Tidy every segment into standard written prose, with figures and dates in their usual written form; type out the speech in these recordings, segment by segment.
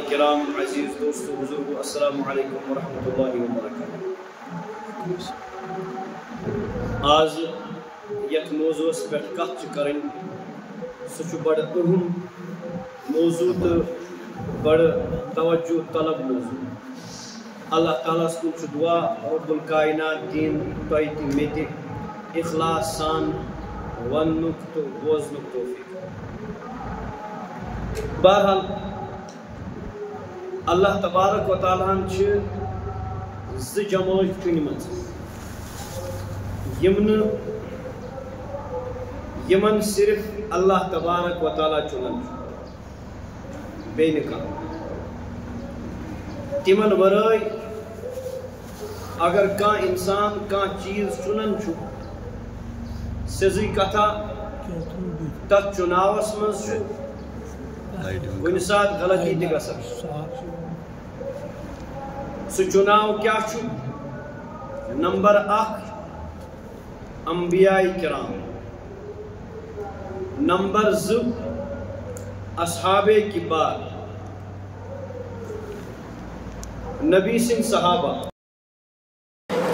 کرام عزیز دوستو بزرگو السلام علیکم ورحمۃ اللہ وبرکاتہ. آز یت موضوع پہ کت کریں سہ بڑ اہم موضوع تو بڑ توجہ طلب موضوع. اللہ تعالیٰ کن دعا رب الکائنات دین تہ مے تہ اخلاص سان ونک تو بوزنک توفیق. بہرحال اللہ تبارک و تعالیٰ جماعت چنمت یمن صرف اللہ تبارک و تعالیٰ چنان بیہ تمن ورائے اگر کان انسان کان چیز چنان سزی کتھا تت چناوس مز کن سات غلطی تہ گژھان. سہ چناو کیا چھ؟ نمبر 1 انبیاء کرام، نمبر 2 اصحاب کبار، نبی سن صحابہ.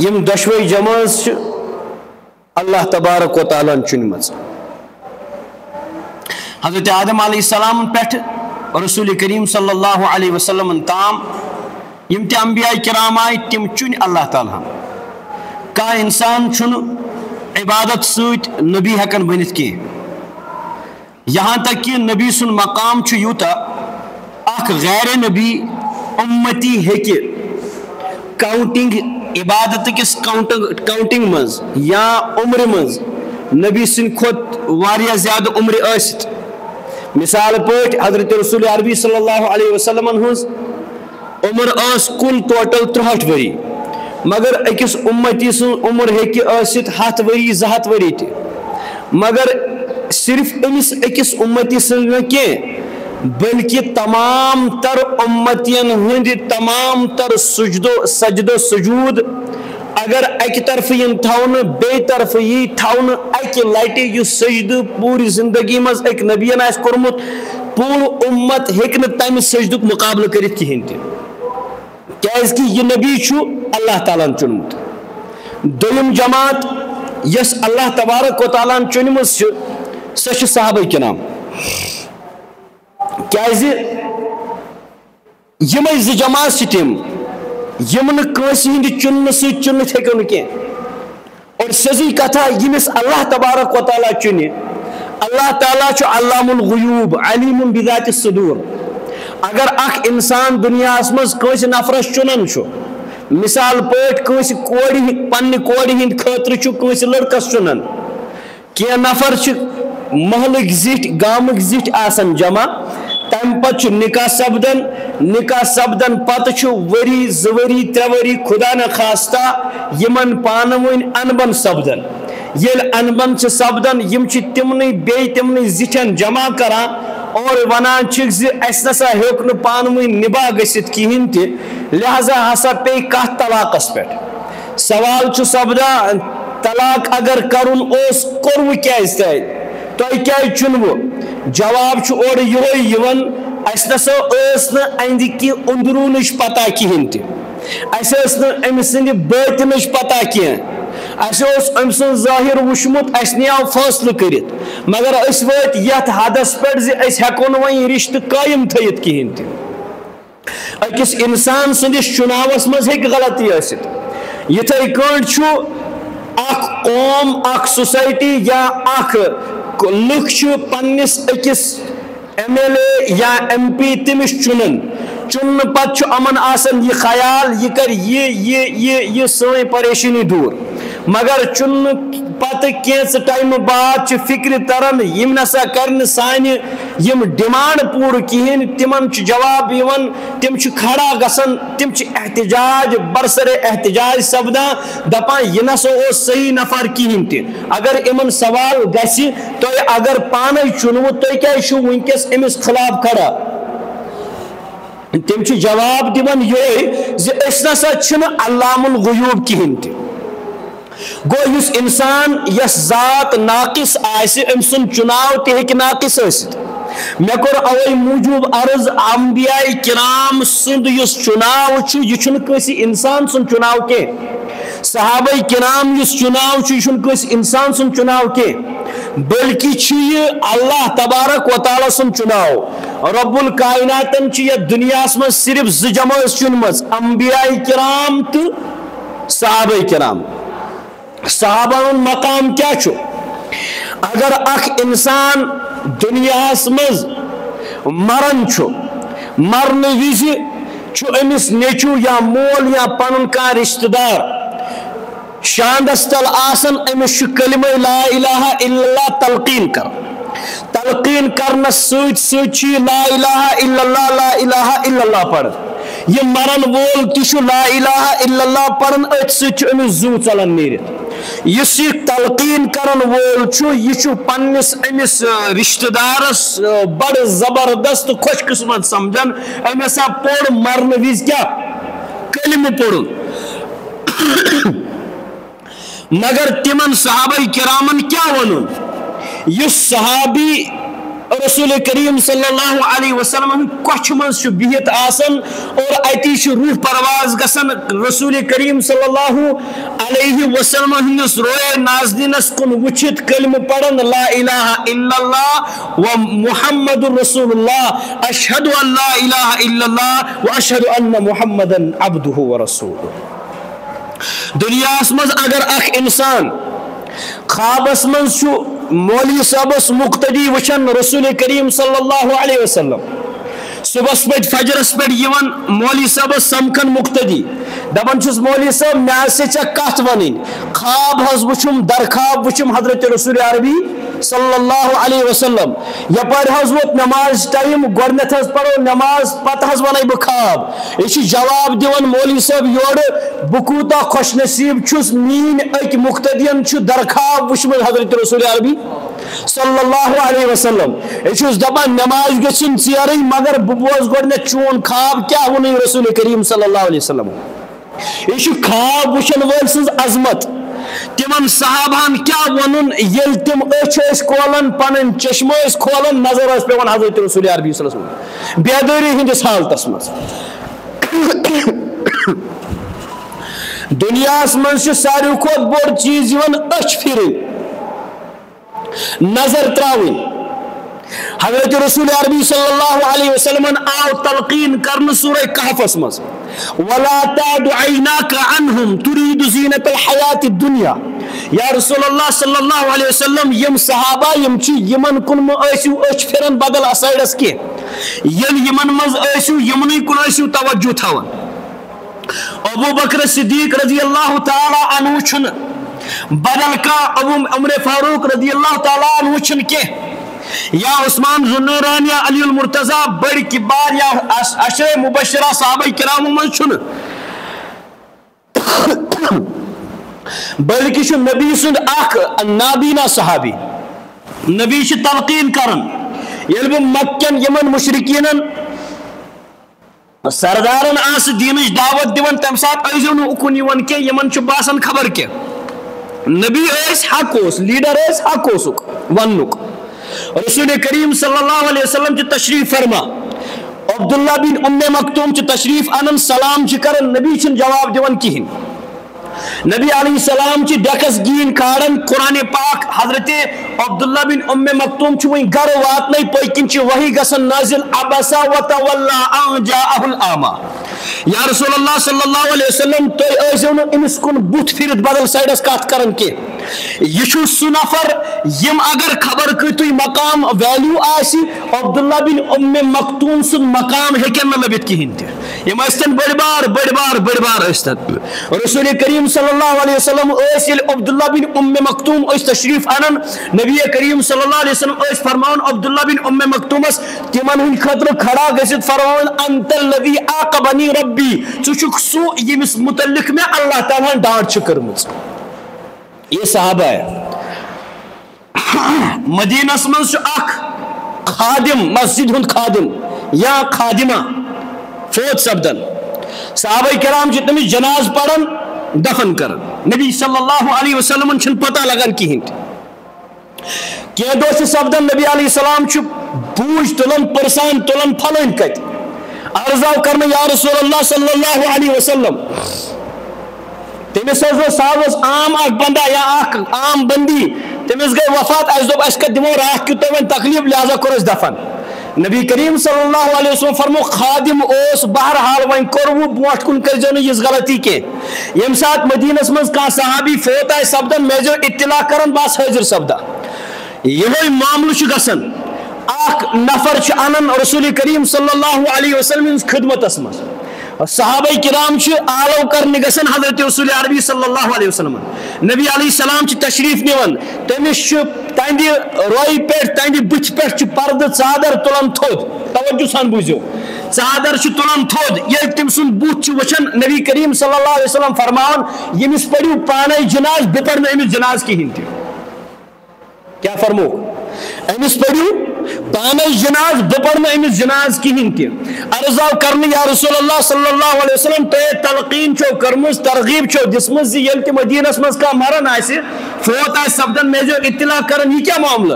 یم دشوئی جماعت اللہ تبارک و تعالیٰ چنمت. حضرت آدم علیہ السلام پہ رسول کریم صلی اللہ علیہ وسلم تام یم تہ انبیاء کرام آئی تم چن اللہ تعالیٰ. کا انسان چھن عبادت ست نبی ہکن بنت کی، یہاں تک کہ نبی سن مقام چھ یوتا اخ غیر نبی امتی ہیکہ کاؤنٹنگ عبادت کس کاؤنٹنگ مز یا عمر مز نبی سن کھت واریاہ زیادہ عمر ٲسِتھ. مثال پٲٹھۍ حضرت رسول عربی صلی اللہ علیہ وسلم ہنز عمر ٲس کل ٹوٹل 63 ؤری، مگر أکس امتی سن عمر ہیکہ ٲسِتھ 100 ؤری 200 ؤری تہ. مگر صرف أمس أکس امتی سن نہ کینٛہہ بلکہ تمام تر امتین ہند تمام تر سجدو سجود اگر اکہ طرف ین تھون بی طرف یہ تھون اکہ لٹہ یہ سجدہ پوری زندگی مز ایک نبین آس کورمت پور امت ہیکہ تمہ سجدک مقابلہ کرت کہین تہ، کیاز کہ یہ نبی چھو اللہ تعالیٰ چنمت. دویم جماعت یس اللہ تبارک و تعالیٰ چنمت سہ چھ صحابہ کرام. کیازِ یمے زٕ جماعت چھ تم یم نس ہند چنہ ست چنت ہیکو نہ کی. اور سزی کتھا یمس اللہ تبارک و تعالیٰ چنہ، اللہ تعالیٰ چھ علام الغیوب علیم بذات الصدور. اگر اخ انسان دنیا مز کنس نفرس چنان چھ، مثال پٲٹھۍ کنس کورِ پنہ کورِ ہند خاطر چھ کنس لڑکس چنان، کی نفر چھ محلک زٹھ گامک زٹھ آسان جمع، تم پتہ نکاح سپدن پتہ وری 2 ؤری 3 ؤری خدا نخواستہ یمن پانوین انبن سپدن. یل انبن سپدن یم تمن تمن زٹھن جمع کران اور ونان اس نسا ہیوک نہ پانوین نباہ گژھتھ کہین تہ، لہذا ہسا پے کتھ طلاقس پہ. سوال سپدان طلاق اگر کرن اوس کورو کیاز تہ تہ کیا چنو؟ جواب اور یہ اس نسا اند کی اندرونش پتہ کہین تہ، اس ام سند باطنش پتہ کی، اس ام سن ظاہر وچمت، اس نیاو فاصلہ کرت، مگر اس وات یت حدس پہ اس ہیکو نہ وۄنۍ رشتہ قائم تھیت کہین تہ. اکس انسان سندس چناوس مز ہیکہ غلطی ٲسِتھ. یتھے کٲٹھۍ چھُ اکھ قوم اکھ سوسائٹی یا اکھ لُکھ چھِ پننس أکس MLA یا MP تمس چنن پتہ امن آسان یہ خیال یہ کر یہ سن پریشانی دور، مگر چن پتہ کینٛژ ٹائم بعد فکر تران یم نسا کرن سانہ یم ڈیمانڈ پور کہین، تمن جواب یوان، تم کھڑا گسان، تم احتجاج برسر احتجاج سپدان دپان یہ نسا صحیح نفر کہین تہ. اگر امن سوال گژھِ تُہۍ اگر پانے چنو تُہۍ کیازِ چھو ونکس امس خلاف کھڑا؟ تم جواب دِوان یہ اس نسا چھنہ علام الغیوب کہین تہ. گو یس انسان یس ذات ناقص آسہِ ام سن چناو تہ ہیکہ ناقص ٲسِتھ، میں کور اوے موجوب عرض انبیاء کرام سند یس چناو یہ کنسی انسان سن چناو کی صحابہ کرام یس چناو یہ کنسی انسان سن چناو کی بلکہ یہ اللہ تبارک و تعالی سن چناو رب الکائناتن دنیا من صرف زمع چنمز انبیاء کرام تو صحابہ کرام صحابہ مقام کیا چھو اگر اخ انسان دنیا مز مرن چھو مرن وز امس نیچو یا مول یا پن کا رشتہ دار شاندس تل آسن امس کلمہ لا الہ الا اللہ تلقین کرنس ست لا الہ الا اللہ پڑھ یہ مرن وول تہ لا الہ الا اللہ پڑھن ات ست امس زو ژلان نیرت اس تلقین کرن وول یہ پنس امس رشتہ دارس بڑ زبردست خوش قسمت سمجھن امس پوڑ مرن وز کیا کلمہ پوڑن مگر تمن صحابہ کرامن کیا ونن اس صحابی رسول کریم صلی اللہ علیہ وسلم کچھ مز بہت آسن اور اتی روح پرواز گسن رسول کریم صلی اللہ علیہ وسلم ہندس روئے نازنینس کن وچھت کلمہ پڑھن لا الہ الا اللہ و محمد رسول اللہ اشہد ان لا الہ الا اللہ و اشہد ان محمد عبدہ و رسولہ دنیا مز اگر اخ انسان خوابس مز مولوی صاحبس مقتدی وچن رسول کریم صلی اللہ علیہ وسلم صبح پہ فجرس پہ مولوی صاحبس سمکھن مقتدی دپان چھس مولوی صاحب مے سے کت ون خواب حض وچھم در خواب وچھم حضرت رسول عربی صلی اللہ علیہ وسلم یپر حض ووت نماز ٹائم گۄڈنیتھ حض پڑھو نماز پتہ حض ون بہ خواب یہ جواب دِوان مولوی صاحب یور بہ کوتاہ خوش نصیب چھس مین اک مقتدین چھ در خواب وچھمت حضرت رسول عربی صلی اللہ علیہ وسلم یہ دپان نماز گژھن ژیرٕے مگر بہ بوز گۄڈنیتھ چون خواب کیا ون رسول کریم صلی اللہ علیہ وسلم یہ خواب وچھن وول سٕنٛز عظمت تمن صحابہن کیا ونن یل تم اچھ کھولن پن چشمہ کھولن نظر پیوان حضرت رسول عربی صلی اللہ علیہ وسلم بیداری ہندس حالتس مز دنیا من ساروی کھت بوڑ چیز اچھ پھرن نظر تراؤن حضرت رسول عربی صلی اللہ علیہ وسلم آو تلقین کرن سورہ کہفس مز ولا تعد عیناک عنہم ترید زینت الحیات الدنیا یا رسول اللہ صلی اللہ علیہ وسلم یم صحابہ یم چھ یمن کن ایسو اچھ پھرن بدل اسائڈس کی یل یمن مز ایسو یمنی کن ایسو توجہ تھاون ابو بکر صدیق رضی اللہ تعالی عنہ چھن بدل کا ابو عمر فاروق رضی اللہ تعالی عنہ چھن کے یا عثمان ذوالنورین یا علی المرتضی بڑی کبار یا عشر مبشرہ صحابہ کرام من چھن بلکہ چھ نبی سند اخ نابینا صحابی نبی چھ تلقین کرن یل مکن یمن مشرکینن سردارن آس دینچ دعوت دیون تم سات ایزو نو اکن یون کے یمن چھ باسن خبر کے نبی ایس حق اس لیڈر ایس حق اسک ونک رسول کریم صلی اللہ علیہ وسلم چھ تشریف فرما عبداللہ بن ام مکتوم چھ تشریف انن سلام چھ کرن نبی چھ جواب دیون کہن نبی علیہ السلام چھ ڈکس گین کھاڑن قرآن پاک حضرت عبداللہ بن ام مکتوم چھ وہیں گر واتنی پاکن چھ وحی گسن نازل عبسا وتولا ان جاءہ الاعمى یا رسول اللہ صلی اللہ علیہ وسلم تو ایسے امس کن بوت پھرت بدل سائڈس کات کرن کے یہ چھو سنفر یم اگر خبر کرتوی مقام ویلیو آسی عبداللہ بن ام مکتوم سن مقام ہیکن میں لبت کی ہنتے یم ایستن بڑ بار ایستن رسول کریم صلی اللہ علیہ وسلم ایسی عبداللہ بن ام مکتوم ایس تشریف انن نبی کریم صلی اللہ علیہ وسلم ایس فرماؤن عبداللہ بن ام مکتومس تمن ہن خطر کھڑا گزت فرماؤن انت الذی عاقبنی ربی چوچک سو یمس متعلق میں اللہ تعالیٰ ڈانٹ چکرمز یہ صحابہ ہے مدینہ منز اخ خادم مسجد ہند خادم یا خادمہ فوت سپدن صحابہ کرام چھ تمس جناز پڑھن دفن کرن نبی صلی اللہ علیہ وسلم چھن پتہ لگن کہین کی دو سپدان نبی علیہ السلام بوجھ تلان پرسان تلان پھلن کت عرض آو کرنے یا رسول اللہ صلی اللہ علیہ وسلم تمس سہ عام اخ بندہ یا اخ عام بندی تمس گئی وفات اس دوپ اس کت دمو رات کیو تمن تکلیف لہذا کور اس دفن نبی کریم صلی اللہ علیہ وسلم فرمو خادم اس بہرحال ون کرو بوٹ کن کرزو نہ اس غلطی کی یم سات مدینس مز کان صحابی فوت آئے سپدان میجو اطلاع کرن بس حاضر سپدا یہ معاملہ گسن اخ نفر انن رسول کریم صلی اللہ علیہ وسلم خدمت مز صحابہ کرام آلو کرنے گسن حضرت رسول عربی صلی اللہ علیہ وسلم نبی علیہ السلام تشریف نوان تمس تہندِ روئی پہ تہندِ بتھ پہ پردہ ژادر تلان تھود توجہ سان بوزو ژادر تلان تھود یل تم سن بت وچھان نبی کریم صلی اللہ علیہ وسلم فرمان یمس پڑھو پانے جناز بہ پڑھ امس جناز کہین تہ کیا فرمو امس پڑھو پانے جناز بہ پڑھ امس جناز کہین تہ عرض آو کرنے یا رسول اللہ صلی اللہ علیہ وسلم تو تلقین چھو کرمز ترغیب چھو دسمز یل تہ مدینس مز کا مرن آسہ فوت آسہ سپدن میجو اطلاع کرن یہ کیا معاملہ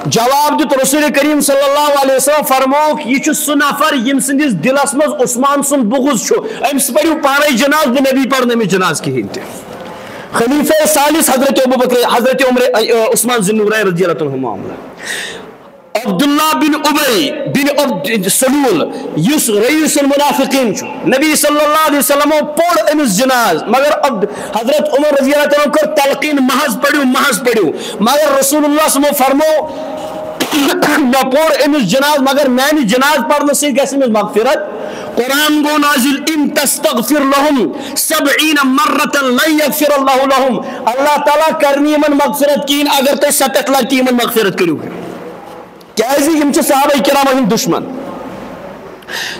جواب دیت رسول کریم صلی اللہ علیہ وسلم فرموک یہ سہ نفر یم سندس دلس مز عثمان سن بغض چھو امس پڑھو پانے جناز بہ نبی پڑھ امس جناز کہین تہ خلیفہ ثالث حضرت ابوبکر حضرت عمر عثمان ذی النورین رضی اللہ عنہ معاملہ عبداللہ بن ابی بن سلول یس رئیس المنافقین چھو نبی صلی اللہ علیہ وسلم پوڑ امس جناز مگر حضرت عمر رضی اللہ عنہ کر تلقین محض پڑھو مگر رسول اللہ صلی اللہ علیہ وسلم فرمو نہ پوڑ امس جناز مگر میں جناز پڑھنے سے گیس امس مغفرت قرآن گو نازل ان تستغفر لهم 70 مرتا لن یغفر اللہ لهم اللہ تعالیٰ کرنی من مغفرت کین اگر تو 70 لٹی من مغفرت کرو کیازِ یم چھ صحابہ کرام ہند دشمن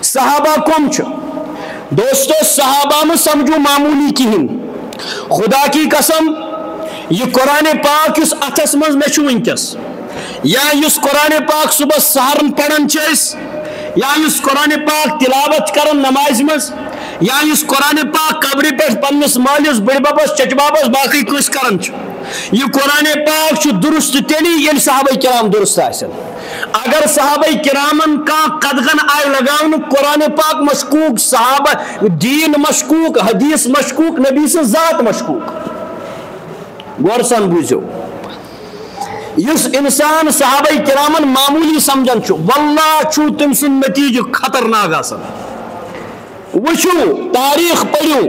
صحابہ کم چھ دوستو صحابہ میں سمجھو معمولی کہین خدا کی قسم یہ قرآن پاک اس اتھس مز میں چھو ونکس یا اس قرآن پاک صبح سہرن پڑھن چیس یا اس قرآن پاک تلاوت کرن نماز مز یا اس قرآن پاک قبر پہ پنس مالس بڑ ببس چچ بابس باقی کس کرن یہ قرآن پاک درست تیلی یل صحابہ کرام درست آسن اگر صحابہ کرامن کا قدغن آئے لگاؤن قرآن پاک مشکوک صحابہ دین مشکوک حدیث مشکوک نبی سے ذات مشکوک غور سان بوزو اس انسان صحابہ کرامن معمولی سمجھن چھو واللہ چھو تم سن نتیجہ خطرناک آسن وچھو تاریخ پڑھو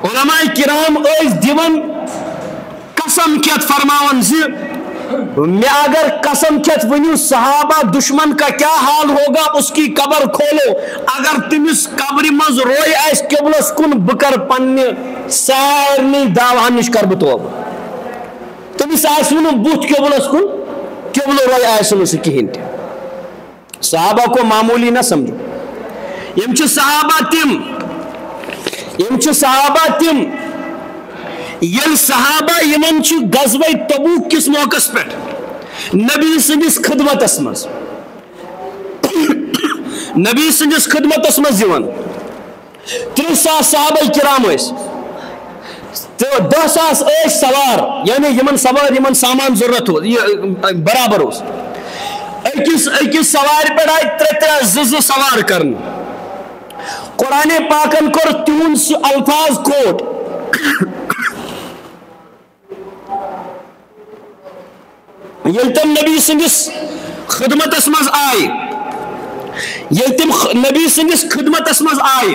علماء کرام ایس دیون قسم کھیت فرماون زی میں اگر قسم کھیت ونیو صحابہ دشمن کا کیا حال ہوگا اس کی قبر کھولو اگر تمس قبر مز روئی ایس قبلس کن بکر پنہ سارنی داوہن نش کر بتوب تمس آس ون بت قبلس کن قبل روئی ایس نہ کہین تہ صحابہ کو معمولی نہ سمجھو یم چھ صحابہ تم یل صحابہ یمن چھ غزوہ تبوک کس موقع پہ نبی سندس خدمتس مز نبی سندس خدمتس مز یوان 30,000 صحابہ کرام اس 10,000 ایس سوار یعنی یمن سوار یمن سامان ضرورت ہو برابر اس اکس سوار پہ آئی 3 سوار کرن قرآن پاکن کر تون الفاظ کوٹ یل تم نبی سندس خدمتس مز آئے یل تم نبی سندس خدمتس مز آئے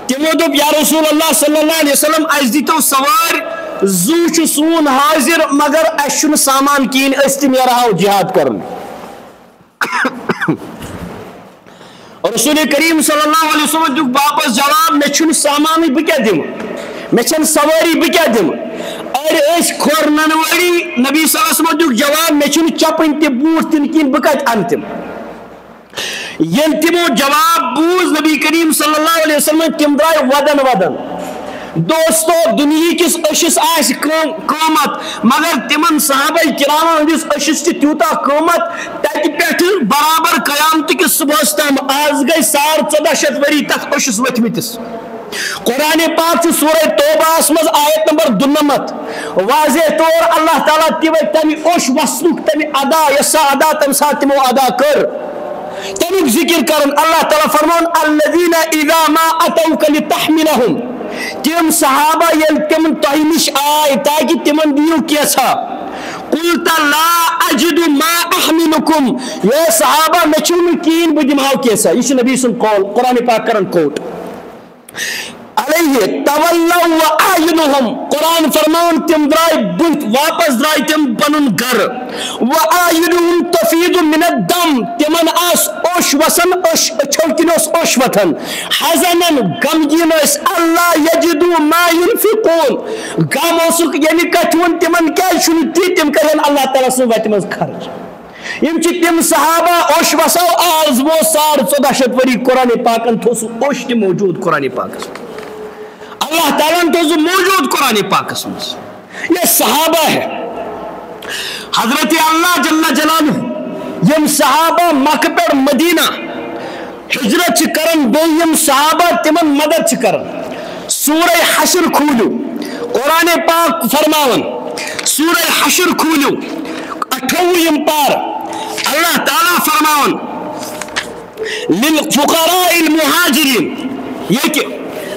تمو دوپ یا رسول اللہ صلی اللہ علیہ وسلم اس دیتو سوار زو سون حاضر مگر اس سامان کین اس تم نیرہو جہاد کرن اور رسول کریم صلی اللہ علیہ وسلم دیکھ واپس جواب میں چھن سامانی بکیا دم میں چھن سواری بکیا دم اور اس کھورنن وڑی نبی صلی اللہ علیہ وسلم دیکھ جواب میں چھن چپن تی بوٹ تنکین بکت انتم یل تمو جواب بوز نبی کریم صلی اللہ علیہ وسلم تم درائے ودن دوستو دنیا کس اشس آس قومت مگر تمن صحابہ کرام ہندس اشس تیوتا قومت تت پہ برابر قیامت کس صبح تام آز گئی 1400 ؤری تک اشس وتمتس قرآن پاک سورہ توبہ مز آیت نمبر 92 واضح طور اللہ تعالیٰ تمہ اوش وسنک تمہ ادا یسا ادا تم سات تمو ادا کر تمیک ذکر کرن اللہ تعالیٰ فرمان الذین اذا ما اتوک لتحملهم تم صحابہ یل تم تہ نش آئے تاکہ تمن دیو کیسا قلت لا اجد ما احملکم یہ صحابہ مچون کین بدماؤ کیسا یہ نبی سن قول قرآن پاک کرن کوٹ علیہ تولوا واعینہم قرآن فرمان تم درائے بنت واپس درائے تم پنن گھر واعینہم تفید من الدم تمن آس اوش وسن اوش چھوکن اوش وطن حزنن غمگین اس اللہ یجدو ما ينفقون غم اوسک یعنی کٹون تمن کیا چھن تی تم کرن اللہ تعالی سن وتہ مز خرچ یم چھ تم صحابہ اوش وسو آز وہ 1400 وری قرآن پاکن تھوس اوش تہ موجود قرآن پاک اللہ تعالیٰ نے تو موجود قرآن پاک میں یہ صحابہ ہے حضرت اللہ جل جلالہ یم صحابہ مکہ پر مدینہ ہجرت کرن بے یم صحابہ تمن مدد کرن سورہ حشر کھولو قرآن پاک فرماون سورہ حشر کھولو 28 پار اللہ تعالیٰ فرماون للفقراء المہاجرین یہ کہ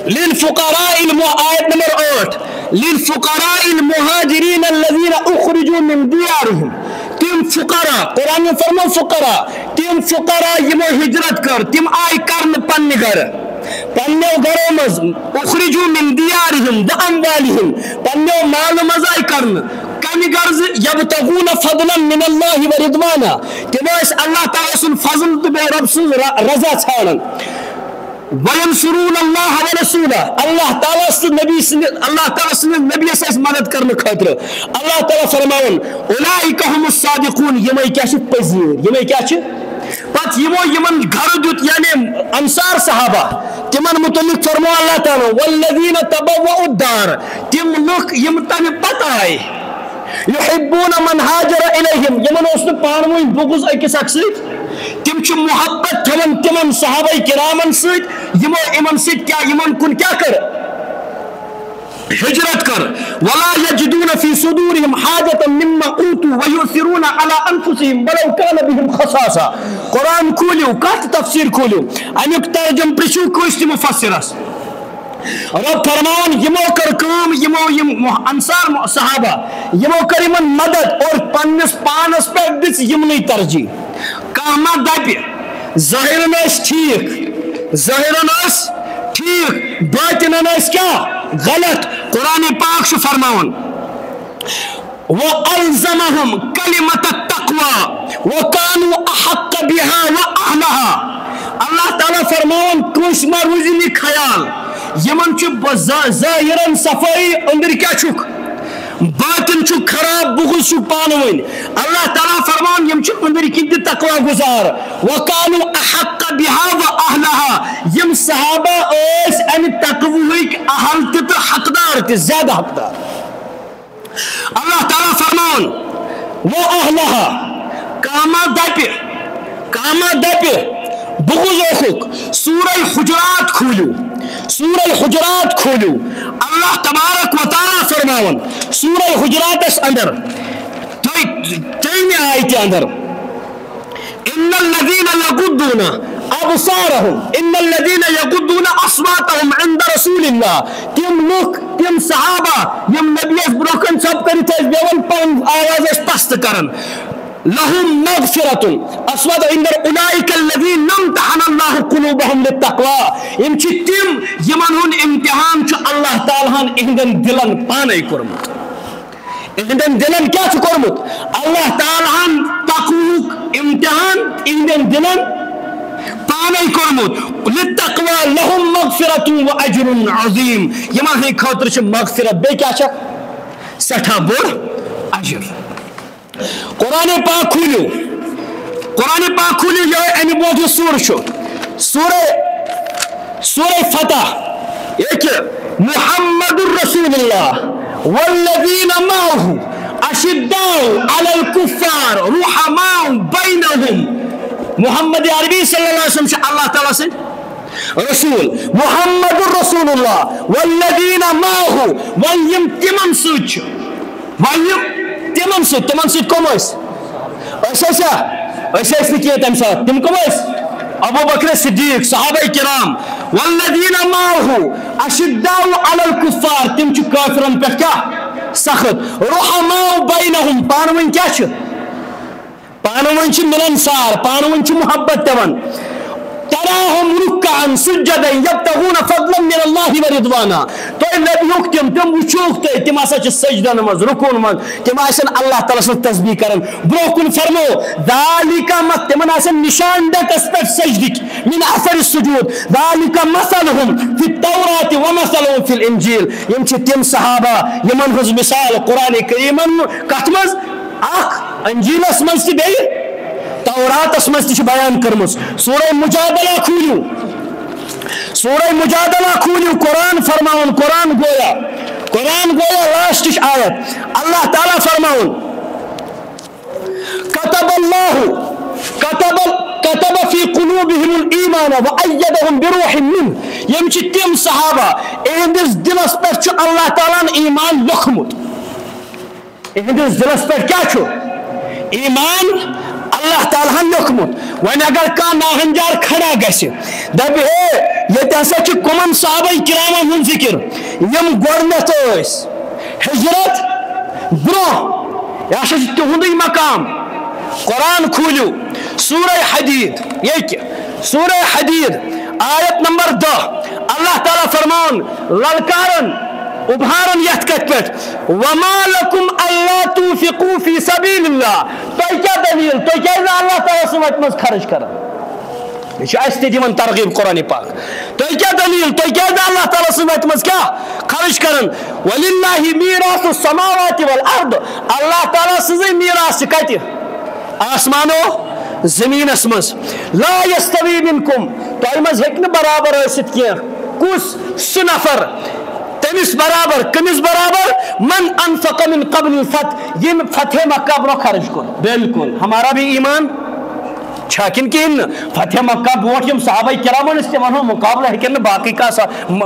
للفقراء آیت نمبر 8 للفقراء المهاجرين الذين اخرجوا من ديارهم تم فقراء قرآن میں فرمو فقراء تم فقراء یمو ہجرت کر تم آئی کرن پن گھر پنو گھروں مز اخرجوا من دیارهم باموالهم پنو مال مز آئی کرن کمی غرض یبتغون فضلا من اللہ ورضوانا تم اس اللہ تعالی سن فضل تو بے رب سن رضا چھاڑن وَيَنْصُرُونَ اللَّهَ وَرَسُولَهُ اللہ تعالیٰ سے نبی اللہ تعالیٰ سے نبی سے مدد کرنے خاطر اللہ تعالیٰ فرماون اولئک هم الصادقون یمے کیا چھ پزیر یمے کیا چھ پت یمن گھر دیت یعنی انصار صحابہ تمن متعلق فرمو اللہ تعالیٰ والذین تبوؤوا الدار تم لوگ یم تم پتہ آئے یحبون من ہاجر الیہم یمن اس نے پانوئی بغض اکس اکسیت تم چھ محبت تھون تمن صحابہ کرامن سیت یمو امن سیت کیا یمن کن کیا کر ہجرت کر ولا یجدون فی صدورهم حاجة مما اوتوا ویؤثرون على انفسهم ولو كان بهم خصاصہ قرآن کھولیو کت تفسیر کھولیو امیک ترجم پرچو کوشت مفسر اس رب فرمان یمو کر کام یمو انصار صحابہ یمو کر یمن مدد اور پنس پانس پہ دس یمنی ترجیح کاما دپہ ظاہرن اس ٹھیک ظاہرن اس ٹھیک باطنن اس کیا غلط قرآن پاک شو فرماون وَأَلْزَمَهُمْ كَلِمَةَ التَّقْوَى وَكَانُوا أَحَقَّ بِهَا وَأَهْلَهَا اللہ تعالیٰ فرماون کوش ما روزی خیال یمن چھ ظاہرن صفائی اندر کیا چھک باطن چھ خراب بغض چھ پانوین اللہ تعالیٰ فرمان یم چھ اندر کی تقوی گزار وَكَانُوا أَحَقَّ بِهَا وَأَهْلَهَا یم صحابہ اس ان تقوی اہل تت حقدار تے زیادہ حقدار اللہ تعالیٰ فرمان وَأَهْلَهَا کاما دپہ بغض اخوک سورہ حجرات کھولو سورہ حجرات کھولو اللہ تبارک و تعالیٰ فرماون سورہ حجرات اس اندر تین آیت اندر ان الذین یغضون ابصارهم ان الذین یغضون اصواتهم عند رسول اللہ تم لوگ تم صحابہ یم نبی اس بروکن سب کرت بیون پن آواز اس پست کرن لهم مغفرۃ اسود عند اولئک الذین امتحن اللہ قلوبهم للتقوى یم چھ تم یمن ہن امتحان چھ اللہ تعالیٰ ہن اہندن دلن پانے کرمت اہندن دلن کیا چھ کرمت اللہ تعالیٰ ہن تقوی امتحان اہندن دلن پانے کرمت للتقوى لهم مغفرۃ واجر عظیم یمن ہن خاطر چھ مغفرت بے کیا چھ سٹھا بڑ اجر قرآن پاک کھولیو یہ امی موجود سور شو سورہ فتح ایک محمد الرسول اللہ والذین معه اشداء علی الکفار رحماء بینہم محمد عربی صلی اللہ علیہ وسلم اللہ تعالیٰ سے رسول محمد رسول اللہ والذین معه ولیم تمن سچ ولیم تمن سچ کم ایسا کی تم ساتھ تم کم ابو بکر صدیق صحابہ کرام والذین معه اشداء علی الکفار تم چھ کافرن پہ کیا سخت رحماء بینہم پانون کیا چھ پانون چھ ملنسار پانون چھ محبت تمن تراهم ركعا سجدا يبتغون فضلا من الله ورضوانا تو نبیوک تم وچوک تم ہسا چھ سجدن مز رکوع مز تم آسن اللہ تعالی سن تسبیح کرن برو فرمو ذالک تمن آسن نشان دتس پہ سجدک من اثر السجود ذالک مثلهم في التوراة ومثلهم في الانجيل یم چھ تم صحابہ یمن ہز مثال قرآن کریم کت مز اخ انجیلس مز تہ بیٚیہِ تورات مز تہ بیان کرمس سورہ مجادلہ کھولیو قرآن فرماون قرآن گویا لاسٹ آیت اللہ تعالی فرماون كتب في قلوبهم الإيمان وأيدهم بروح منه یم چھ تم صحابہ اہندس دلس پہ چھ اللہ تعالیٰ ایمان لکھمت اہندس دلس پہ کیا چھ ایمان اللہ تعالیٰ لکھمت ون اگر کان ناہنجار کھڑا گژھِ دب ہے یہ ہسا چھ کمن صحابہ کرامن ہند ذکر یم گۄڈنیتھ ٲسۍ ہجرت برونٛہہ یہ ہسا چھ تہندے مقام قرآن کھولیو سورہ حدید یہ سورہ حدید آیت نمبر 10 اللہ تعالیٰ فرمان للکارن ابھارن یت کت پہ وما لکم اللہ تنفقوا فی سبیل اللہ تو کیا دلیل تو کیا اللہ تعالیٰ سے وقت مز خرچ کرن یہ اس تہ دِوان ترغیب قرآن پاک تو کیا دلیل تو کیا اللہ تعالیٰ سے وقت مز کیا خرچ کرن وللہ میراث السماوات والارض اللہ تعالیٰ سے میراث کت آسمانو زمینس مز لا یستوی منکم تو مز ہیکہ برابر ٲسِتھ کینٛہہ کُس سُہ نفر تمس برابر کمس برابر من انفق من قبل الفتح یم فتح مکہ برو خرچ کر بالکل ہمارا بھی ایمان چھاکن کہن فتح مکہ بروٹ یم صحابہ کرامن اس تمن مقابلہ ہکن باقی کا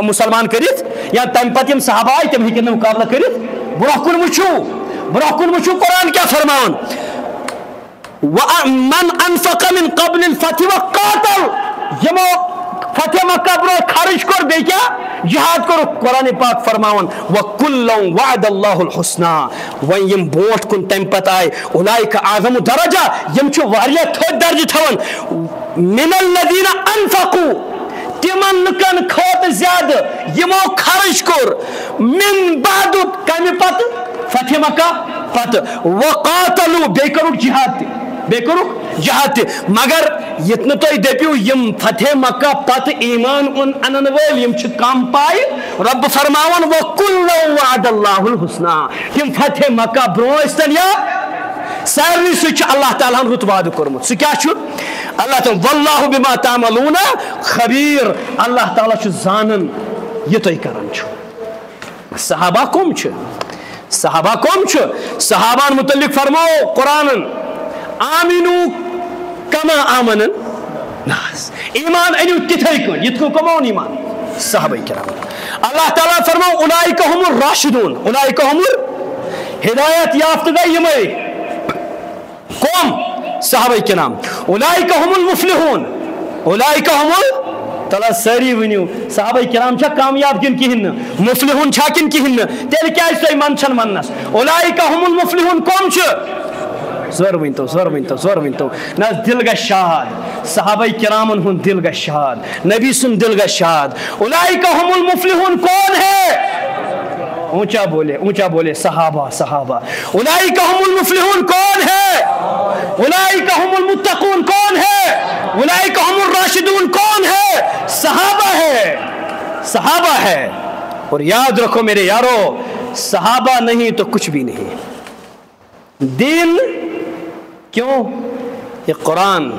مسلمان کرت یا تم پت یم صحابہ تم ہکن مقابلہ کرت برو کن وچھو قرآن کیا فرمان من انفق من قبل الفتح وقاتل یمو فتح مکہ برو خرچ کر بے کیا جہاد کرو قرآن پاک فرماون وَكُلًّا وَعَدَ اللَّهُ الْحُسْنَى وَن یم بوٹ کن تم پت آئے اولئک اعظم درجہ یم چھ واریاہ تھوڑ درجہ تھون من الذین انفقوا تمن لکن کھوت زیادہ یمو خرچ کر من بعد کمی پت فتح مکہ پت وقاتلوا بے کرو جہاد مگر یتن تو دپیو یم فتح مکہ پت ایمان انن ول یم چھ کم پائی رب فرماون وَكُلًّا وَعَدَ اللَّهُ الْحُسْنَى تم فتح مکہ برونستن یا سارے سچ اللہ تعالیٰ رت وعدہ کورمت سہ کیا چھ اللہ تعالیٰ واللہ بما تعملون خبیر اللہ تعالیٰ چھ زانن یہ تھی کران چھ صحابہ کم چھ صحابان متعلق فرماؤ قرآن آمینو کما آمن الناس ایمان انیو تتھے کن یت کو کمون ایمان صحابہ کرام اللہ تعالیٰ فرماؤ اولئک هم الراشدون اولئک هم ہدایت یافتگی یمے قوم صحابہ کرام اولئک هم المفلحون اولئک هم تعالیٰ ساری ونیو صحابہ کرام چھا کامیاب کن کہن مفلحون چھا کن کہن تیل کیا اس تو ایمان چھن مننس اولئک هم المفلحون کون چھ زور ونتو نا دل گا شاد صحابہ کرامن ہن دل گا شاد نبی سن دل گا شاد اولئک هم المفلحون کون ہے اونچا بولے صحابہ اولئک هم المفلحون کون ہے اولئک هم المتقون کون ہے اولئک هم الراشدون کون ہے صحابہ ہے اور یاد رکھو میرے یارو صحابہ نہیں تو کچھ بھی نہیں دین کیوں یہ قرآن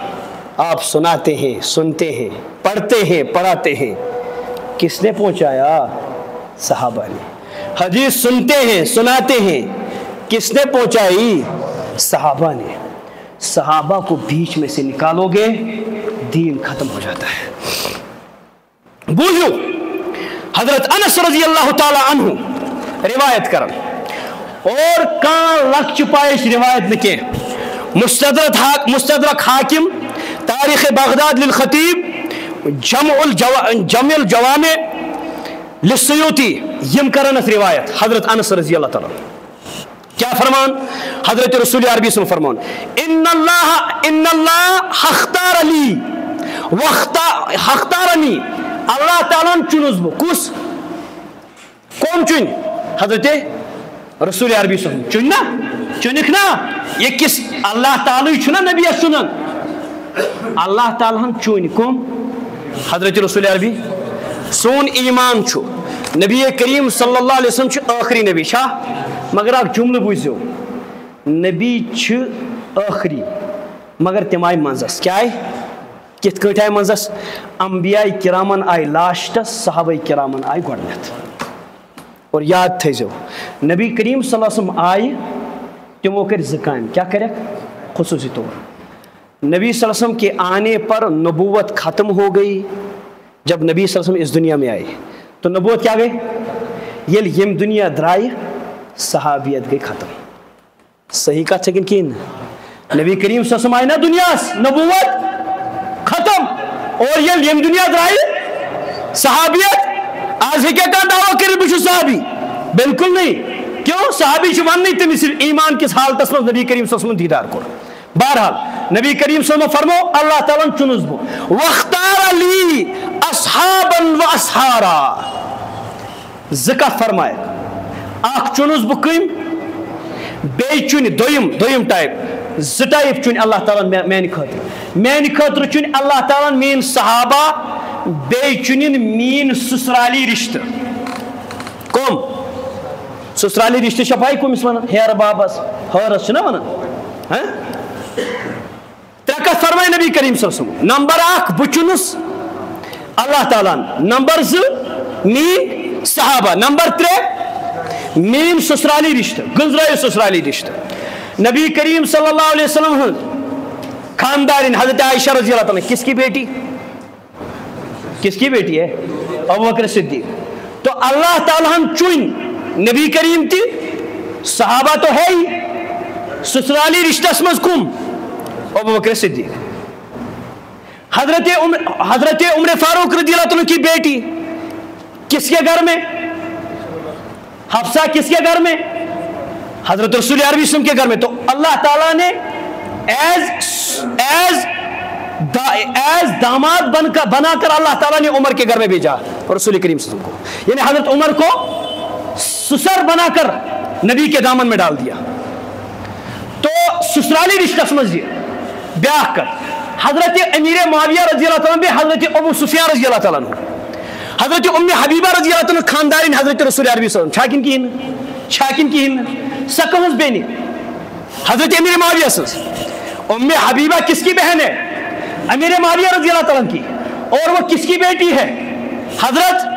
آپ سناتے ہیں سنتے ہیں پڑھتے ہیں پڑھاتے ہیں کس نے پہنچایا صحابہ نے حدیث سنتے ہیں سناتے ہیں کس نے پہنچائی صحابہ نے صحابہ کو بیچ میں سے نکالو گے دین ختم ہو جاتا ہے بوزو حضرت انس رضی اللہ تعالی عنہ روایت کرن اور کان لکچ پائش روایت نکے مستدرک حاکم تاریخ بغداد للخطیب جمع الجوامع للسیوطی یم کرن اس روایت حضرت انس رضی اللہ تعالی کیا فرمان حضرت رسول عربی سے فرمان ان اللہ اختار لی واختارنی اللہ تعالیٰ چنس بہ کس کون چن حضرت رسول عربی سے چننا چنک نا یہ کس اللہ تعالیٰ چنا نبی چنن اللہ تعالیٰ چن کم حضرت رسول عربی سون ایمان چھو نبی کریم صلی اللہ علیہ وسلم چھو آخری نبی شاہ مگر آپ جملہ بوزیو نبی چھ آخری مگر تم آئی منزس کیا آئی کت کٹ آئی منزس انبیاء کرامن آئی لاشتس صحابہ کرامن آئی گوڑنت اور یاد تھیزو نبی کریم صلی اللہ علیہ وسلم آئی تمو کر زکان کیا کرے خصوصی طور نبی صلی اللہ علیہ وسلم کے آنے پر نبوت ختم ہو گئی جب نبی صلی اللہ علیہ وسلم اس دنیا میں آئے تو نبوت کیا گئی یہ یم دنیا درائی صحابیت گئی ختم صحیح کہا چکن کین نبی کریم صلی اللہ علیہ وسلم آئے نا دنیا نبوت ختم اور یہ یم دنیا درائی صحابیت آج ہے کیا کہا دعویٰ کری بشو صحابی بالکل نہیں کیوں صحابی شوان نہیں تھی صرف ایمان کس حالت اس میں نبی کریم صلی اللہ علیہ وسلم دیدار کر بہرحال نبی کریم صلی اللہ علیہ وسلم فرمو اللہ تعالیٰ چنس بو واختار لی اصحابا و اصحارا ذکر فرمائے آخ چنس بو کم بے چن دویم ٹائپ ز ٹائپ چن اللہ تعالیٰ میانی خاطر چن اللہ تعالیٰ مین صحابہ بے چنن مین سسرالی رشتہ کم سسرالی رشتہ شفائی کم اس ونن ہیر بابس ہورس چھنا ونن ترکت فرمائے نبی کریم صلی اللہ علیہ وسلم نمبر 1 بچنس اللہ تعالیٰ نمبر 2 مین صحابہ نمبر 3 مین سسرالی رشتہ گنزرائی سسرالی رشتہ نبی کریم صلی اللہ علیہ وسلم خاندارین حضرت عائشہ رضی اللہ تعالیٰ کس کی بیٹی ہے ابو بکر صدیق تو اللہ تعالیٰ چن نبی کریم تی صحابہ تو ہے ہی سسرالی رشتہ اسمز کم ابو بکر صدیق حضرت عمر فاروق رضی اللہ عنہ کی بیٹی کس کے گھر میں حفصہ کس کے گھر میں حضرت رسول عربی وسلم کے گھر میں تو اللہ تعالیٰ نے ایز داماد بنا کر اللہ تعالیٰ نے عمر کے گھر میں بھیجا اور رسول کریم صلی اللہ علیہ وسلم کو یعنی حضرت عمر کو سسر بنا کر نبی کے دامن میں ڈال دیا تو سسرالی رشتہ سمجھئے بیاہ کر حضرت امیر معاویہ رضی اللہ تعالیٰ عنہ حضرت ابو سفیان رضی اللہ تعالیٰ عنہ حضرت ام حبیبہ رضی اللہ عنہ خاندارین حضرت رسول عربی صلی اللہ علیہ وسلم چھاکن کی سکمز بینی حضرت امیر معاویہ سنس ام حبیبہ کس کی بہن ہے امیر معاویہ رضی اللہ تعالیٰ کی اور وہ کس کی بیٹی ہے حضرت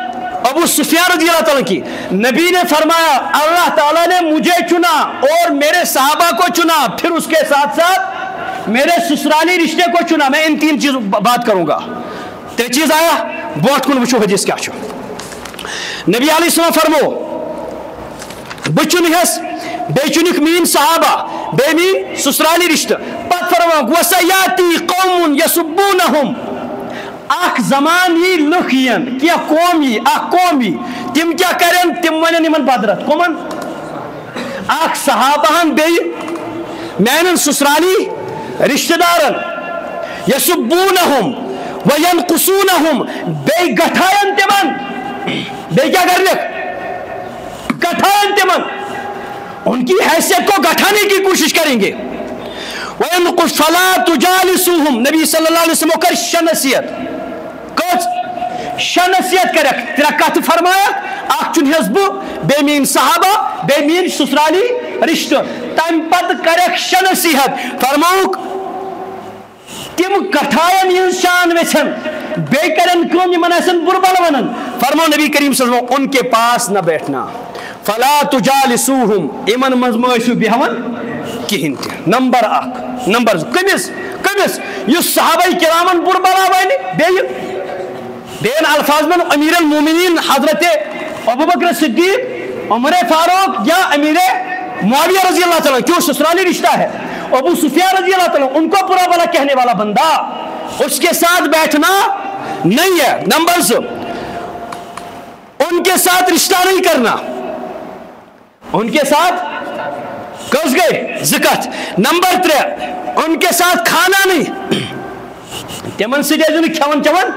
ابو سفیان رضی اللہ تعالیٰ کی نبی نے فرمایا اللہ تعالیٰ نے مجھے چنا اور میرے صحابہ کو چنا پھر اس کے ساتھ ساتھ میرے سسرالی رشتے کو چنا میں ان 3 چیز بات کروں گا تے چیز آیا بہت کن وچو حدیث کیا چھو نبی علیہ السلام فرمو بچنہس بے چنک مین صحابہ بے مین سسرالی رشتہ پت فرمو وسیاتی قوم یسبونہم اخ زمان یہ لکھین کیا قومی تم کیا کریں تم ونن یمن بدرت کمن اخ صحابہن بے مینن سسرالی رشتہ دارن یسبونہم وینقصونہم بے گٹھائن تمن بے کیا کر لکھ گٹھائن تمن ان کی حیثیت کو گٹھانے کی کوشش کریں گے وَيَنْقُشْ فَلَا تُجَالِسُوهُمْ نبی صلی اللہ علیہ وسلم کر شنصیت کچھ شنصیت کرک ترکت فرمایا اخ چن حزب بے مین صحابہ بے مین سسرالی رشتہ تم پت کرک شنصیت فرماؤک تم کٹھائن انسان ویچن بے کرن کم یہ مناسن بربال ونن فرماؤ نبی کریم صلی اللہ علیہ وسلم ان کے پاس نہ بیٹھنا فلا تجالسوہم ایمن مزمائشو بیہون کہین تے نمبر 1 نمبر 2 کمس یہ صحابہ کرامن بربلا وائنی بے بین الفاظ میں امیر المومنین حضرت ابوبکر صدیق، عمر فاروق یا امیر معاویہ رضی اللہ تعالیٰ، کیوں سسرالی رشتہ ہے، ابو سفیان رضی اللہ تعالیٰ، ان کو برا بھلا کہنے والا بندہ، اس کے ساتھ بیٹھنا نہیں ہے۔ نمبر 2 ان کے ساتھ رشتہ نہیں کرنا، ان کے ساتھ کس گئے زکت۔ نمبر 3 ان کے ساتھ کھانا نہیں، تمن سن کھون چون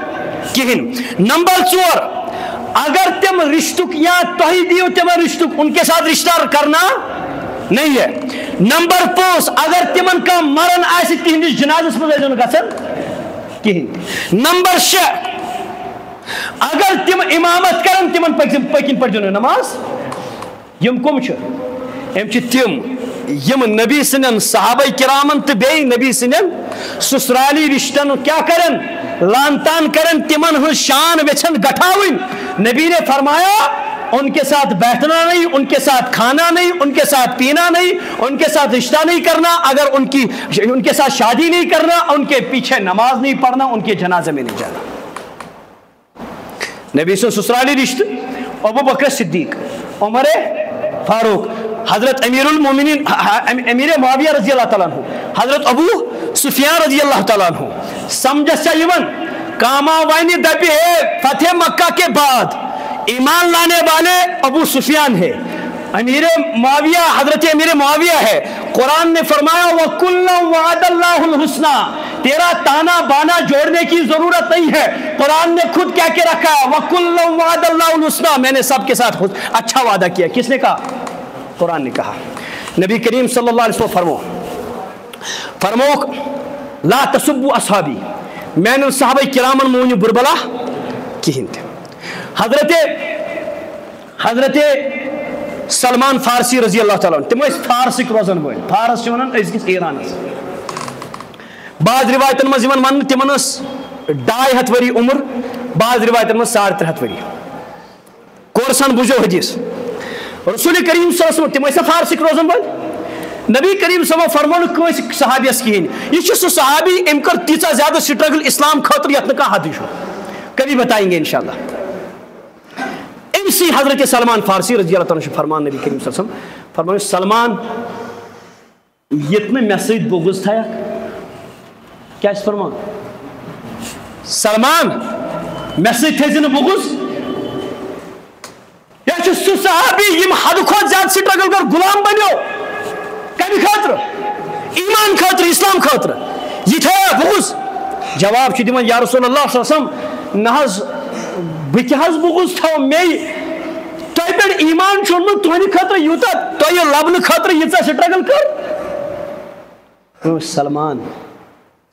کہین۔ نمبر 4 اگر تم رشتک یا تھی دیو تم رشتک، ان کے ساتھ رشتہ کرنا نہیں ہے۔ نمبر 5 اگر تمن کا مرن آئے تہندس جنازس مز گھن کہین۔ نمبر 6 اگر تم امامت کرن تمن پکن پڑھن نماز۔ یم کم یم تم یم نبی سنن صحابہ کرامن تو بی نبی سنن سسرالی رشتن کیا کرن، لان تان کرن، تمن ہن شان وچھن گٹھاون۔ نبی نے فرمایا ان کے ساتھ بیٹھنا نہیں، ان کے ساتھ کھانا نہیں، ان کے ساتھ پینا نہیں، ان کے ساتھ رشتہ نہیں کرنا، اگر ان کے ساتھ شادی نہیں کرنا، ان کے پیچھے نماز نہیں پڑھنا، ان کے جنازے میں نہیں جانا۔ نبی سے سسرالی رشتہ ابو بکر صدیق، عمر فاروق، حضرت امیر المومنین امیر معاویہ رضی اللہ تعالیٰ عنہ، حضرت ابو سفیان رضی اللہ تعالیٰ عنہ۔ سمجھس یون کاما وائنی دبی ہے فتح مکہ کے بعد ایمان لانے والے ابو سفیان ہے، امیر معاویہ حضرت امیر معاویہ ہے۔ قرآن نے فرمایا وَكُلًّا وَعَدَ اللَّهُ الْحُسْنَى، تیرا تانا بانا جوڑنے کی ضرورت نہیں ہے، قرآن نے خود کہہ کے رکھا ہے وَكُلًّا وَعَدَ اللَّهُ الْحُسْنَى، میں نے سب کے ساتھ اچھا وعدہ کیا۔ کس نے کہا؟ قرآن نے کہا۔ نبی کریم صلی اللہ علیہ وسلم فرمو لا تسبوا اصحابی، میں نے صحابہ کرامن مونی بربلا کہین تھے۔ حضرت سلمان فارسی رضی اللہ تعالیٰ تم فارسک روزن ول، فارس ونان ازکس ایرانس۔ بعض روایتن مز من تمن 250 وری عمر، بعض روایتن مز 350 وری۔ کورسان بوجھو حدیث رسول کریم صلی اللہ علیہ وسلم تم فارسک روزن ول۔ نبی کریم صلی اللہ علیہ وسلم فرمون کنس صحابیس کہین، یہ سہ صحابی ام کر تیژا زیادہ سٹرگل اسلام خاطر یت نہ حد چھو، کبھی بتائیں گے انشاءاللہ۔ اسی حضرت سلمان فارسی رضی اللہ تعالیٰ فرمان نبی کریم صلی اللہ علیہ وسلم فرمان سلمان یتن مے سۭتۍ بغض تھیا کیا فرمان سلمان مے سۭتۍ تھٲیزِ نہٕ بغض، یہ چھُ سُہ صحابی یم حد کھۄتہٕ زیادٕ سٹرگل کر غلام بنیو کمہِ خٲطرٕ؟ ایمان خٲطرٕ، اسلام خٲطرٕ، یہ تھیا بغض۔ جواب چھُ دِوان یا رسول اللہ صلی اللہ علیہ وسلم نہ حظ بہ کیٛاہ حظ بغض تھاو مے تۄہہِ پٮ۪ٹھ ایمان چھُنمُت تُہنٛدِ خٲطرٕ یوٗتاہ تۄہہِ لبنہٕ خٲطرٕ ییٖژاہ سٹرگل کٔر۔ سلمان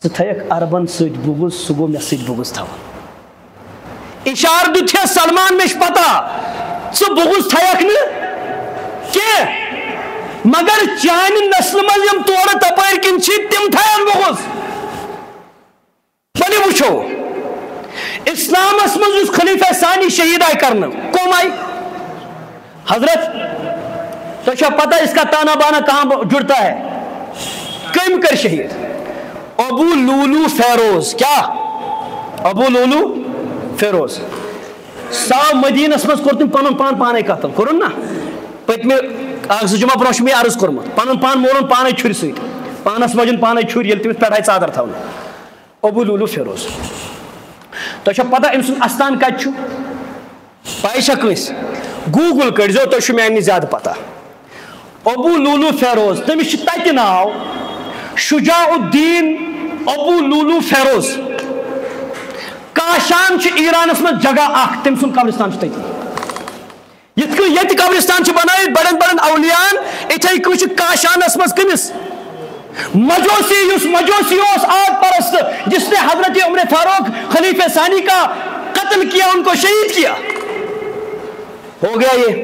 ژٕ تھایکھ عربن سۭتۍ بغض، سُہ گوٚو مےٚ سۭتۍ بغض تھاوان۔ اشارٕ دیُت چھےٚ سلمان مےٚ چھُ پتہ ژٕ بغض تھایکھ نہٕ کینٛہہ، مگر چانہِ نسلہِ منٛز یِم تورٕ تپٲرۍ کِنۍ چھِ تِم تھاین بغض۔ وۄنۍ وٕچھو اسلامس منٛز یُس خلیفہ ثانی شہید آئی کرنہٕ کم آئی؟ حضرت تو چھا پتہ اس کا تانا بانا کہاں جڑتا ہے؟ کم کر شہید؟ ابو لولو فیروز۔ کیا؟ ابو لولو فیروز ساو مدینس مز کور تم پن پان پانے قتل کورن نا پتمہ اخ زٕ جمعہ برونٛہہ چھُ مےٚ عرض کوٚرمُت پنُن پان مورُن پانے چھُرِ سۭتۍ پانس مجن پانے چھُرۍ ییٚلہِ تٔمِس پٮ۪ٹھ آیہِ ژادر تھاونہٕ۔ ابو لولو فیروز تۄہہِ چھا پتہ أمۍ سُنٛد استان کتہِ چھُ؟ پاے چھا کٲنٛسہِ؟ گوٗگل کٔرۍزیو تۄہہِ چھُ میانہِ زیادٕ پتہ۔ ابو لولو فیروز تٔمِس چھُ تتہِ ناو شجاع الدین ابو لولو فیروز۔ کاشان چھُ ایرانس منٛز جگہ اکھ تٔمۍ سُنٛد قبرستان چھُ تٔتی۔ یِتھ کٔنۍ ییٚتہِ قبرستان چھِ بنٲیِتھ بڑٮ۪ن بڑٮ۪ن اولیاہن اِتھے کٔنۍ چھُ کاشانس منٛز کٔمِس مجوسی یُس مجوسی اوس آگ پرست جس نے حضرت عمر فاروق خلیفہ ثانی کا قتل کیا ان کو شہید کیا ہو گیا یہ۔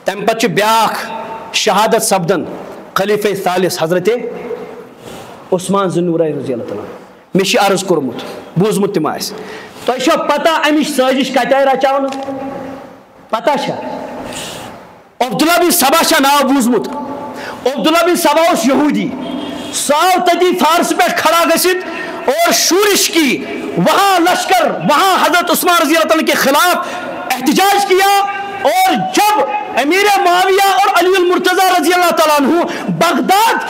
تمہ پتہ بیاکھ شہادت سپدن خلیفہ ثالث حضرت عثمان ذو النورین رضی اللہ تعالیٰ مےٚ چھُ عرض کوٚرمُت بوٗزمُت تہِ ما آسہِ۔ تۄہہِ چھا پتہ امِچ سٲزش کتہِ آیہِ رچاونہٕ؟ پتہ چھا؟ عبداللہ بن سبا چھا ناو بوٗزمُت؟ عبداللہ بن سبا اوس یہودی، سُہ آو تتی فارس پٮ۪ٹھ کھڑا گٔژھِتھ اور شورش کی، وہاں لشکر، وہاں حضرت عثمان رضی اللہ عنہ کے خلاف احتجاج کیا، اور جب امیر معاویہ اور علی المرتضی رضی اللہ تعالیٰ عنہ بغداد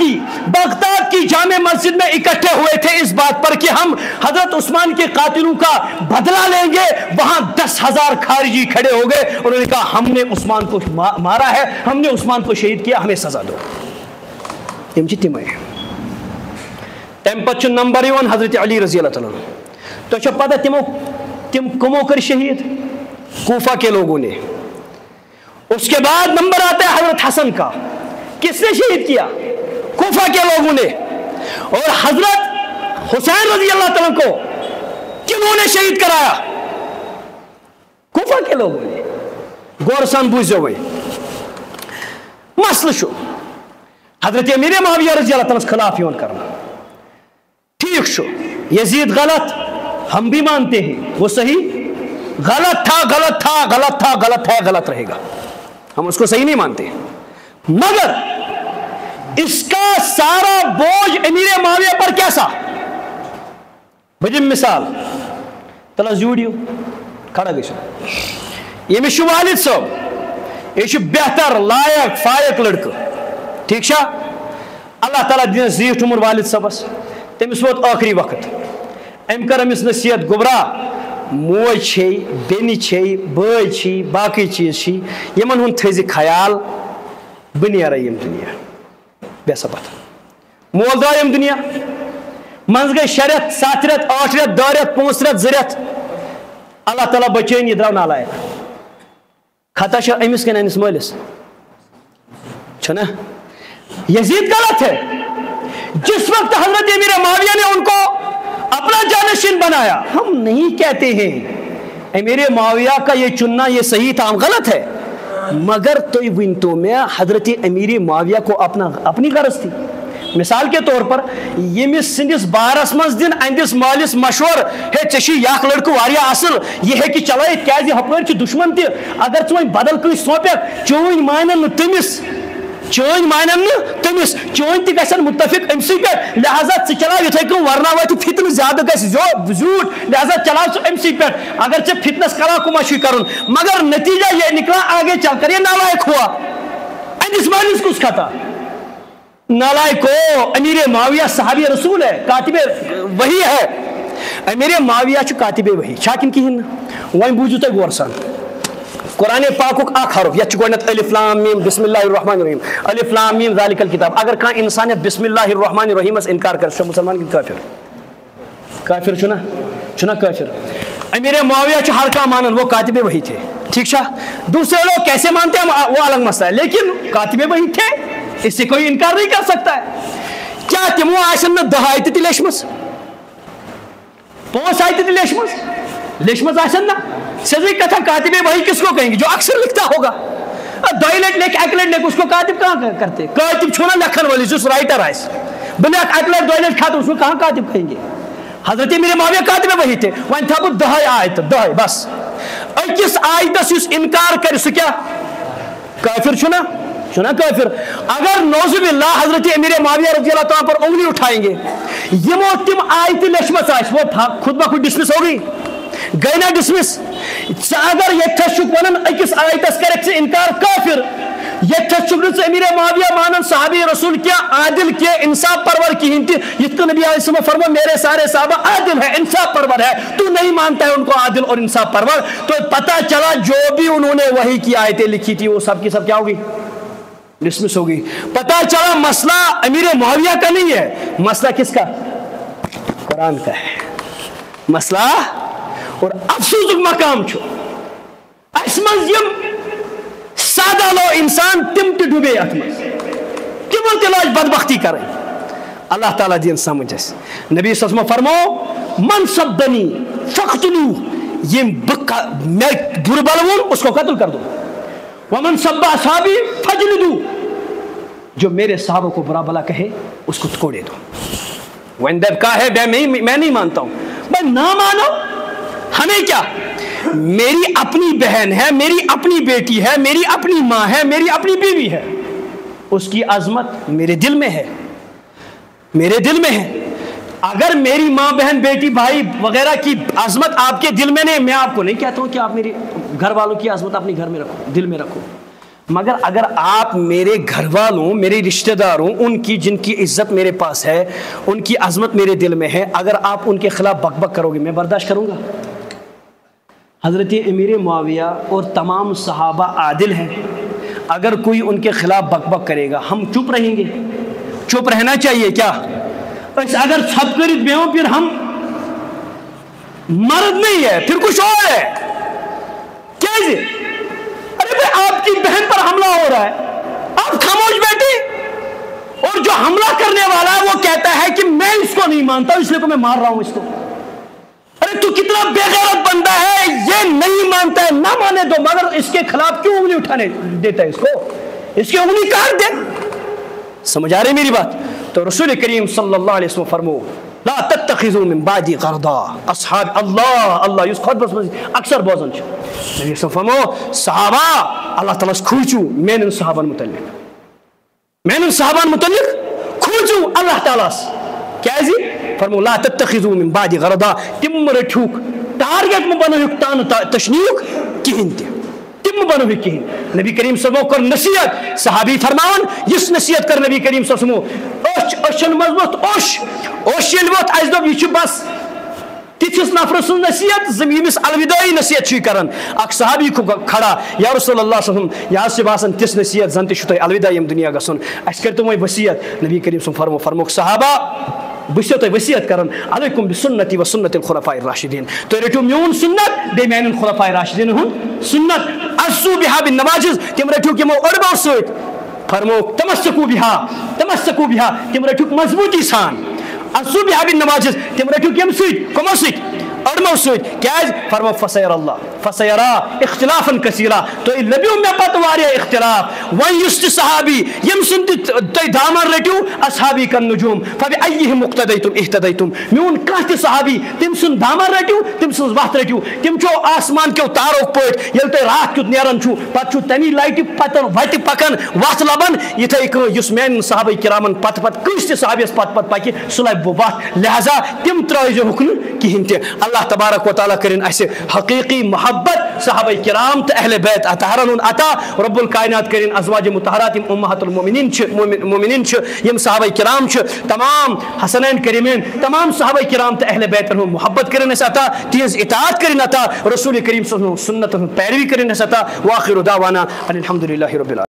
کی جامع مسجد میں اکٹھے ہوئے تھے اس بات پر کہ ہم حضرت عثمان کے قاتلوں کا بدلہ لیں گے، وہاں 10,000 خارجی کھڑے ہو گئے اور انہوں نے کہا ہم نے عثمان کو مارا ہے، ہم نے عثمان کو شہید کیا، ہمیں سزا دو۔ تم پتہ نمبر یوان حضرت علی رضی اللہ تعالیٰ عنہ، تو پتہ تم کمو کر شہید؟ کوفہ کے لوگوں نے۔ اس کے بعد نمبر آتا ہے حضرت حسن کا، کس نے شہید کیا؟ کوفہ کے لوگوں نے۔ اور حضرت حسین رضی اللہ تعالیٰ کو کنہوں نے شہید کرایا؟ کوفہ کے لوگوں نے۔ غور سان بوجھو وے مسئلہ شو حضرت امیر معاویہ رضی اللہ تعالیٰ خلاف یون کرنا، ٹھیک شو، یزید غلط، ہم بھی مانتے ہیں وہ صحیح، غلط تھا غلط تھا غلط تھا غلط ہے غلط رہے گا، ہم اس کو صحیح نہیں مانتے، مگر اس کا سارا بوجھ امیر معاویہ پر کیسا؟ بجم مثال تلا ویڈیو کھڑا گئی یہ میں والد صاحب، یہ بہتر لائق فائق لڑکہ، ٹھیک شا، اللہ تعالیٰ دین زیٹھ عمر والد صاحبس، تمس ووت آخری وقت، ام کر امس نصیحت، گبرا موج چھ، بینی چھ، بٲے چھ، باقی چیز چھ، یمن ہن تھزِ خیال بہ نیرٕ یم دنیا، بے سبت مول درٛاو یم دنیا، منٛز گٔے 6 رٮ۪تھ 7 رٮ۪تھ 8 رٮ۪تھ 2 رٮ۪تھ 5 رٮ۪تھ 2 رٮ۪تھ، اللہ تعالیٰ بچٲیِن یہِ درٛاو نالایق، خطا چھا أمِس کِنہٕ أمِس مٲلِس؟ چھُنا؟ یزید غلط ہے، جس وقت حضرت امیر معاویہ نے ان کو اپنا جانشین بنایا، ہم نہیں کہتے ہیں امیر معاویہ کا یہ چننا یہ صحیح تھا، ہم غلط ہے، مگر تو ونتو میں حضرت امیر معاویہ کو اپنی غرض تھی۔ مثال کے طور پر یمس سندس بارس مز دن اندس مالس مشور ہے ژے یاک لڑکہ واریاہ اصل یہ ہے کہ چلائت کیازِ ہپٲرۍ چھُ دشمن تہِ اگر ژٕ وۄنۍ بدل کٲنٛسہِ سونٛپکھ چٲنۍ مانن نہٕ تٔمِس، چٲنۍ مانن نہٕ تٔمِس، چٲنۍ تہِ گژھن متفق أمسٕے پٮ۪ٹھ، لہذا ژٕ چلاو یِتھٕے کٔنۍ ورنا واتہِ فتنہٕ زیادٕ گژھِ زیوٗٹھ، لہذا چلاو ژٕ أمسٕے پٮ۪ٹھ، اگر ژےٚ فتنس کلا کما چھُے کرُن، مگر نتیجہ یہ نکلا آگے چل کر یہ نالائق ہوا، اندس مالس کس خطا؟ نالائق ہو، امیر معاویہ صحابی رسول ہے، کاتب وحی ہے، امیر معاویہ چھُ کاتب وحی چھاکن کہین وۄنۍ بوٗزِو تُہۍ غور سان، قرآن پاکُک اکھ حرف یتھ چھُ گۄڈنیتھ الف لام میم بسم اللہ الرحمن الرحیم، الف لام میم ذالک الکتاب، اگر کانٛہہ انسان یتھ بسم اللہ الرحمن الرحیمس انکار کرِ سُہ چھُ مسلمان کِنہٕ کافر؟ کافر چھُنا کافر؟ امیر معاویہ چھُ ہر کانٛہہ مانن وہ کاتب وحی تھے، ٹھیک چھا؟ دوسرے لوگ کیسے مانتے ہیں وہ الگ مسئلہ ہے، لیکن کاتب وحی تھے، اس سے کوئی انکار نہیں کر سکتا ہے۔ کیا تمو آسن نہ 10 آیتہِ تہِ لیچھمٕژ، 5 آیتہِ تہِ لیچھمٕژ آسن نہ؟ سیدھی کتھا کاتب وحی کس کو کہیں گے؟ جو اکثر لکھتا ہوگا، 2 لٹ لکھ 1 لٹ لکھ، اس کو کاتب کہاں کرتے؟ کاتب چھو نا لکھن والی جس رائٹر آئے، بہ لکھ 1 لٹ 2 لٹ کھات، اس کو کہاں کاتب کہیں گے؟ حضرت امیر معاویہ کاتب وحی تھے، وۄنۍ تھاو بہٕ 10 آیتہٕ 10 بس، أکِس آیتس یُس انکار کرِ سُہ کیا کافر چھُنا کافر؟ اگر نوز باللہ حضرت امیر معاویہ رضی اللہ تعالیٰ پر انگلی اٹھائیں گے، یمو تم آیتہِ لیچھمژ آسہِ وہ خود بخود ڈسمس ہو گئی، گئی نا ڈسمس؟ اگر یتھس چھُکھ ونان أکِس آیتس کرکھ ژٕ انکار کافر، یتھس چھُکھ نہٕ ژٕ امیر معاویہ مانان صحابی رسول کیا عادل کیا انصاف پرور کہین تہِ، یتھ کٔنۍ نبی علیہ السلام فرما میرے سارے صحابہ عادل ہے انصاف پرور ہے، تو نہیں مانتا ہے ان کو عادل اور انصاف پرور، تو پتہ چلا جو بھی انہوں نے وحی کی آیتیں لکھی تھی وہ سب کی سب کیا ہوگی؟ ڈسمس ہوگی۔ پتہ چلا مسئلہ امیر معاویہ کا نہیں ہے، مسئلہ کس کا؟ قرآن کا ہے مسئلہ۔ اور افسوس مقام چھو اس مز یم سادہ لو انسان تم تہ ڈوبے ات مز، تمو تہ لاج بدبختی کریں، اللہ تعالیٰ دین سمجھ اس۔ نبی صلی اللہ علیہ وسلم فرمو من سبنی فقتلوہ، یہ میں برا بلون اس کو قتل کر دو، ومن سب اصحابی فجلدو، جو میرے صحابوں کو برا بلا کہے اس کو توڑے دو۔ وندب کا ہے میں نہیں مانتا ہوں، میں نہ مانو، ہمیں کیا؟ میری اپنی بہن ہے، میری اپنی بیٹی ہے، میری اپنی ماں ہے، میری اپنی بیوی ہے، اس کی عظمت میرے دل میں ہے، میرے دل میں ہے، اگر میری ماں بہن بیٹی بھائی وغیرہ کی عظمت آپ کے دل میں نہیں، میں آپ کو نہیں کہتا ہوں کہ آپ میری گھر والوں کی عظمت اپنے گھر میں رکھو، دل میں رکھو، مگر اگر آپ میرے گھر والوں، میرے رشتہ داروں، ان کی جن کی عزت میرے پاس ہے، ان کی عظمت میرے دل میں ہے، اگر آپ ان کے خلاف بک بک کرو گے میں برداشت کروں گا؟ حضرت امیر معاویہ اور تمام صحابہ عادل ہیں، اگر کوئی ان کے خلاف بک بک کرے گا ہم چپ رہیں گے؟ چپ رہنا چاہیے کیا؟ اگر چھپ کر بیوں پھر ہم مرد نہیں ہے، پھر کچھ اور ہے کیا جی؟ ارے بھائی آپ کی بہن پر حملہ ہو رہا ہے، آپ خاموش بیٹھے، اور جو حملہ کرنے والا ہے وہ کہتا ہے کہ میں اس کو نہیں مانتا اس لیے تو میں مار رہا ہوں اس کو۔ ارے تو کتنا بے غیرت بندہ ہے، یہ نہیں مانتا ہے، نہ مانے دو، مگر اس کے خلاف کیوں انگلی اٹھانے دیتا ہے؟ اس کو اس کی انگلی کاٹ دے۔ سمجھ آ رہی میری بات؟ تو رسول کریم صلی اللہ علیہ وسلم فرمو لا تتخذوا من بعدی غرضا اصحاب اللہ یس خود بس اکثر بوزن نبی صلی اللہ علیہ وسلم فرمو صحابہ اللہ تعالیٰ کھوچو میرے صحابان متعلق کھوچو اللہ تعالیٰ کیا جی؟ فرمو لا تتخذوا من بعدی غرضا، تم رٹھوک ٹارگیٹ میں بنوک تان تشنیوک کہین تے، تم بنوک کہین۔ نبی کریم صلی اللہ علیہ وسلم کر نصیحت، صحابی فرماون یس نصیحت کر نبی کریم صلی اللہ علیہ وسلم اوشن مضبوط اوش یل ووت اس دوپ یہ بس تتھس نفر سن نصیحت زمینس الوداعی نصیحت کران۔ اک صحابی کھڑا یا رسول اللہ صلی اللہ علیہ وسلم یہ باسان تس نصیحت زن تہ الوداع یم دنیا گھن اس کرتو وی وصیت۔ نبی کریم صلی اللہ علیہ وسلم فرموک صحابہ بس تہ وصیت کران علیکم بسنتی و سنت الخلفاء الراشدین، تو رٹو میون سنت بے میان خلفاء راشدین ہن سنت، عصوا بها بالنواجذ، تم رٹو کمو اڑبو سۭتۍ، فرموک تمسکو بها تم رٹوک مضبوطی سان، عصوا بها بالنواجذ تم رٹو کم سۭتۍ کمو سۭتۍ اڑمو سۭتۍ، کیاز فرمو فسیرا اختلافا کثیرا، تو لبیو مے پتہ واریاہ اختلاف، وۄنۍ یُس تہِ صحابی یم سُنٛد تُہۍ دامن رٔٹِو اصحابی کن نجوم فبأیہم اقتدیتم اہتدیتم، میون کانٛہہ تہِ صحابی تٔمۍ سُنٛد دامن رٔٹِو، تٔمۍ سٕنٛز وتھ رٔٹِو، تِم چھو آسمان کیو تارو پٲٹھۍ، ییٚلہِ تُہۍ راتھ کیُتھ نیران چھُو پتہٕ چھُو تمی لایٹہِ پتہٕ وتہِ پکان وتھ لبان، یِتھے کٔنۍ یُس میانٮ۪ن صحابہ کرامن پتہٕ پتہٕ کٲنٛسہِ تہِ صحابیس پتہٕ پکہِ سُہ لبہِ بہٕ وتھ، لہذا تِم ترٲیزیوکھ نہٕ کہیٖنۍ تہِ۔ اللہ تبارک و تعالیٰ کرن اسہِ حقیقی محبت صحابہ کرام تہٕ اہل بیت اطہارن ہُنٛد عطا، رب الکائنات کرن ازواج مطہرات یم امہات المؤمنین چھِ، یم صحابہ کرام چھِ، تمام حسنین کریمین، تمام صحابہ کرام تہٕ اہل بیتن ہُنٛد محبت کرن اسہِ عطا، تہنٛز اطاعت کرن عطا، رسول کریم صلی اللہ علیہ وسلم سنتن ہُنٛد پیروی کرن اسہِ عطا، وآخر دعوانا ان الحمد للہ رب العالمین۔